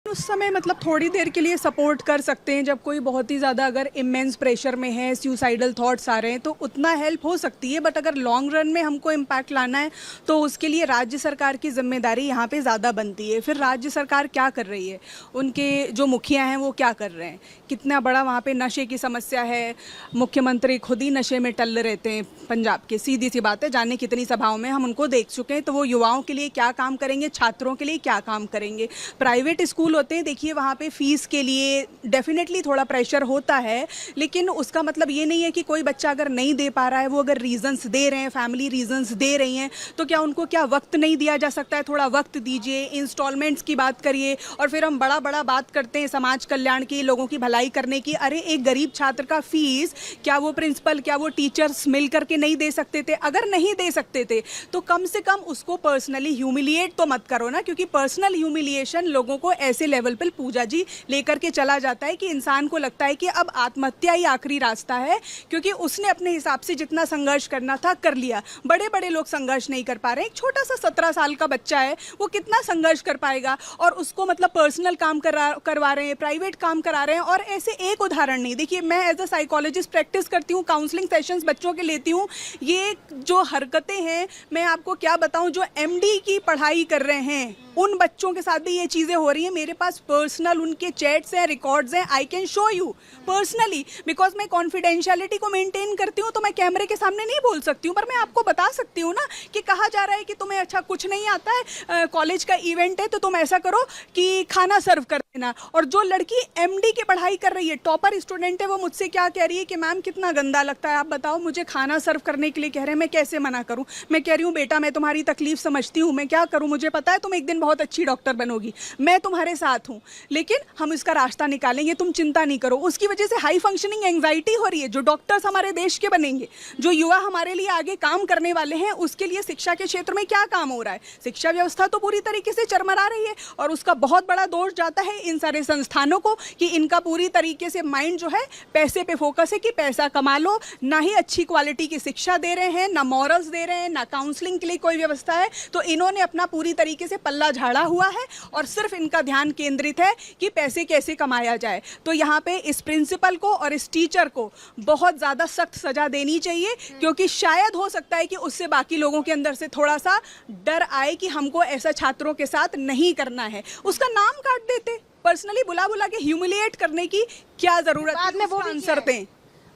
उस समय मतलब थोड़ी देर के लिए सपोर्ट कर सकते हैं, जब कोई बहुत ही ज़्यादा अगर इमेंस प्रेशर में है, सुसाइडल थॉट्स आ रहे हैं, तो उतना हेल्प हो सकती है। बट अगर लॉन्ग रन में हमको इम्पैक्ट लाना है तो उसके लिए राज्य सरकार की जिम्मेदारी यहाँ पे ज़्यादा बनती है। फिर राज्य सरकार क्या कर रही है, उनके जो मुखिया हैं वो क्या कर रहे हैं, कितना बड़ा वहाँ पे नशे की समस्या है। मुख्यमंत्री खुद ही नशे में टल्ले रहते हैं पंजाब के, सीधी सी बात है, जाने कितनी सभाओं में हम उनको देख चुके हैं। तो वो युवाओं के लिए क्या काम करेंगे, छात्रों के लिए क्या काम करेंगे। प्राइवेट स्कूल होते हैं, देखिए वहाँ पे फीस के लिए डेफिनेटली थोड़ा प्रेशर होता है, लेकिन उसका मतलब ये नहीं है कि कोई बच्चा अगर नहीं दे पा रहा है, वो अगर रीजंस दे रहे हैं, फैमिली रीजंस दे रही हैं, तो क्या उनको क्या वक्त नहीं दिया जा सकता है। थोड़ा वक्त दीजिए, इंस्टॉलमेंट्स की बात करिए। और फिर हम बड़ा बड़ा बात करते हैं समाज कल्याण की, लोगों की भलाई करने की। अरे एक गरीब छात्र का फीस क्या वो प्रिंसिपल, क्या वो टीचर्स मिल करके नहीं दे सकते थे? अगर नहीं दे सकते थे तो कम से कम उसको पर्सनली ह्यूमिलिएट तो मत करो ना, क्योंकि पर्सनल ह्यूमिलिएशन लोगों को ऐसे लेवल पर पूजा जी लेकर के चला जाता है कि इंसान को लगता है कि अब आत्महत्या ही आखिरी रास्ता है, क्योंकि उसने अपने हिसाब से जितना संघर्ष करना था कर लिया। बड़े बड़े लोग संघर्ष नहीं कर पा रहे हैं, एक छोटा सा 17 साल का बच्चा है, वो कितना संघर्ष कर पाएगा? और उसको मतलब पर्सनल काम करवा रहे हैं, प्राइवेट काम करा रहे हैं। और ऐसे एक उदाहरण नहीं, देखिए मैं एज अ साइकोलॉजिस्ट प्रैक्टिस करती हूँ, काउंसलिंग सेशंस बच्चों के लेती हूँ। ये जो हरकतें हैं, मैं आपको क्या बताऊँ, जो MD की पढ़ाई कर रहे हैं उन बच्चों के साथ भी ये चीज़ें हो रही हैं। मेरे पास पर्सनल उनके चैट्स हैं, रिकॉर्ड्स हैं, I can show you personally, because मैं कॉन्फिडेंशियलिटी को मेंटेन करती हूँ। तो मैं कैमरे के सामने नहीं बोल सकती हूँ, पर मैं आपको बता सकती हूँ ना कि कहा जा रहा है कि तुम्हें अच्छा कुछ नहीं आता है, कॉलेज का इवेंट है तो तुम ऐसा करो कि खाना सर्व कर देना। और जो लड़की MD की पढ़ाई कर रही है, टॉपर स्टूडेंट है, वो मुझसे क्या कह रही है कि मैम कितना गंदा लगता है, आप बताओ मुझे खाना सर्व करने के लिए कह रहे हैं, मैं कैसे मना करूँ? मैं कह रही हूँ बेटा मैं तुम्हारी तकलीफ समझती हूँ, मैं क्या करूँ, मुझे पता है तुम एक दिन बहुत अच्छी डॉक्टर बनोगी, मैं तुम्हारे साथ हूँ, लेकिन हम इसका रास्ता निकालेंगे, तुम चिंता नहीं करो। उसकी वजह से हाई फंक्शनिंग एंग्जाइटी हो रही है। जो डॉक्टर्स हमारे देश के बनेंगे, जो युवा हमारे लिए आगे काम करने वाले हैं, उसके लिए शिक्षा के क्षेत्र में क्या काम हो रहा है? शिक्षा व्यवस्था तो पूरी तरीके से चरमरा रही है, और उसका बहुत बड़ा दोष जाता है इन सारे संस्थानों को कि इनका पूरी तरीके से माइंड जो है पैसे पे फोकस है कि पैसा कमा लो, ना ही अच्छी क्वालिटी की शिक्षा दे रहे हैं, ना मॉरल्स दे रहे हैं, ना काउंसलिंग के लिए कोई व्यवस्था है। तो इन्होंने अपना पूरी तरीके से पल्ला झाड़ा हुआ है और सिर्फ इनका ध्यान केंद्रित है कि पैसे कैसे कमाया जाए। तो यहाँ पे इस प्रिंसिपल को और इस टीचर को बहुत ज़्यादा सख्त सजा देनी चाहिए, क्योंकि शायद हो सकता है कि उससे बाकी लोगों के अंदर से थोड़ा सा डर आए कि हमको ऐसा छात्रों के साथ नहीं करना है। उसका नाम काट देते, पर्सनली बुला बुला के ह्यूमिलिएट करने की क्या ज़रूरत? बाद में वो आंसर दें,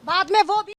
बाद में वो भी